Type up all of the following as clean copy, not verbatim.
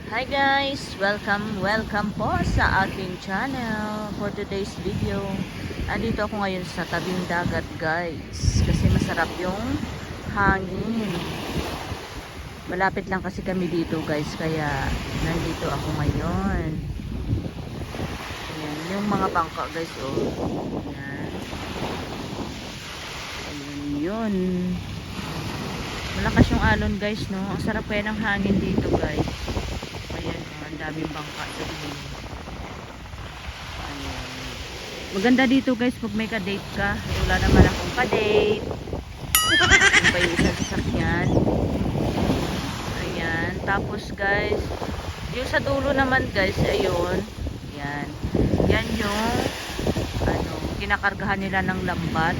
Hi guys! Welcome po sa aking channel. For today's video, andito ako ngayon sa tabing dagat guys. Kasi masarap yung hangin. Malapit lang kasi kami dito guys. Kaya nandito ako ngayon. Ayan, yung mga bangka guys oh. Ayan. Ayan yun. Malakas yung alon guys no. Ang sarap kaya ng hangin dito guys. Ayan, ang daming bangka sa dulo. Ayan. Maganda dito guys pag may ka-date ka. Wala naman akong ka-date. Yung pa yung isang sasakyan. Ayan. Tapos guys, yung sa dulo naman guys, ayun. Ayan. Yan yung kinakargahan nila ng lambat.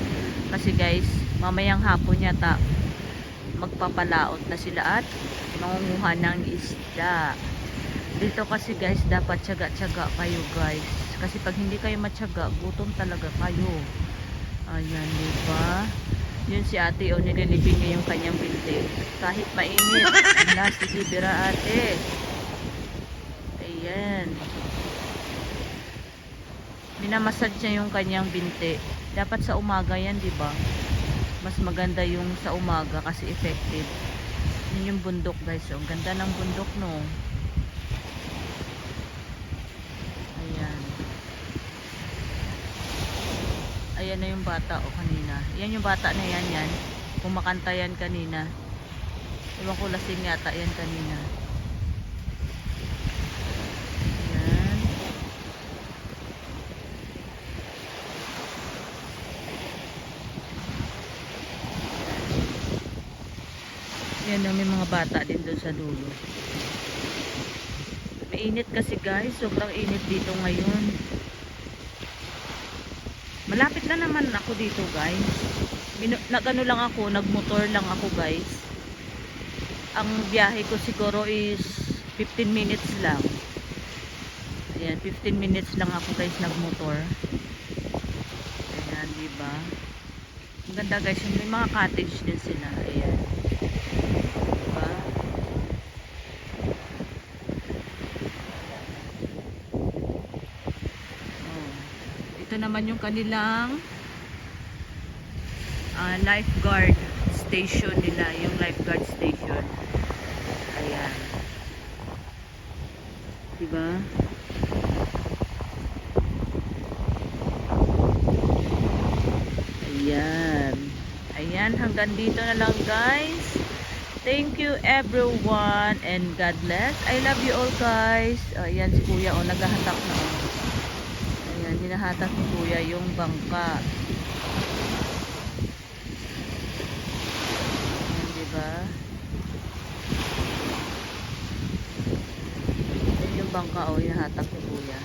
Kasi guys, mamayang hapon yata magpapalaot na sila at mangunguha ng isda. Dito kasi guys, dapat tiyaga-tiyaga kayo guys. Kasi pag hindi kayo matyaga, gutom talaga kayo. Ayan, diba? Yun si ate, o nililibing niya yung kanyang binti. Kahit mainit. Wala, sige, bira ate. Ayan. Minamasad niya yung kanyang binti. Dapat sa umaga yan, diba? Mas maganda yung sa umaga kasi effective. Yun yung bundok guys. Ang ganda ng bundok no. Ayan na yung bata o kanina. Yan yung bata na yan. Kumakanta yan kanina. Iwan ko lasing yata yan kanina. Ayan. Ayan na, may mga bata din doon sa dulo. Mainit kasi guys. Sobrang init dito ngayon. Malapit na naman ako dito guys. Nagano lang ako, nagmotor lang ako guys. Ang biyahe ko siguro is 15 minutes lang. Ayan, 15 minutes lang ako guys nagmotor. Ayan, diba? Ang ganda guys, may mga cottage din sila. Ayan. Diba? Ito naman yung kanilang lifeguard station nila, yung lifeguard station. Ayan. Diba? Ayan. Ayan, hanggang dito na lang guys. Thank you everyone and God bless. I love you all guys. Ayan si kuya o, naghahatak na o. Ayan, hinahatak ni kuya yung bangka. Ayan, diba? Ayan yung bangka o, hinahatak ni kuya.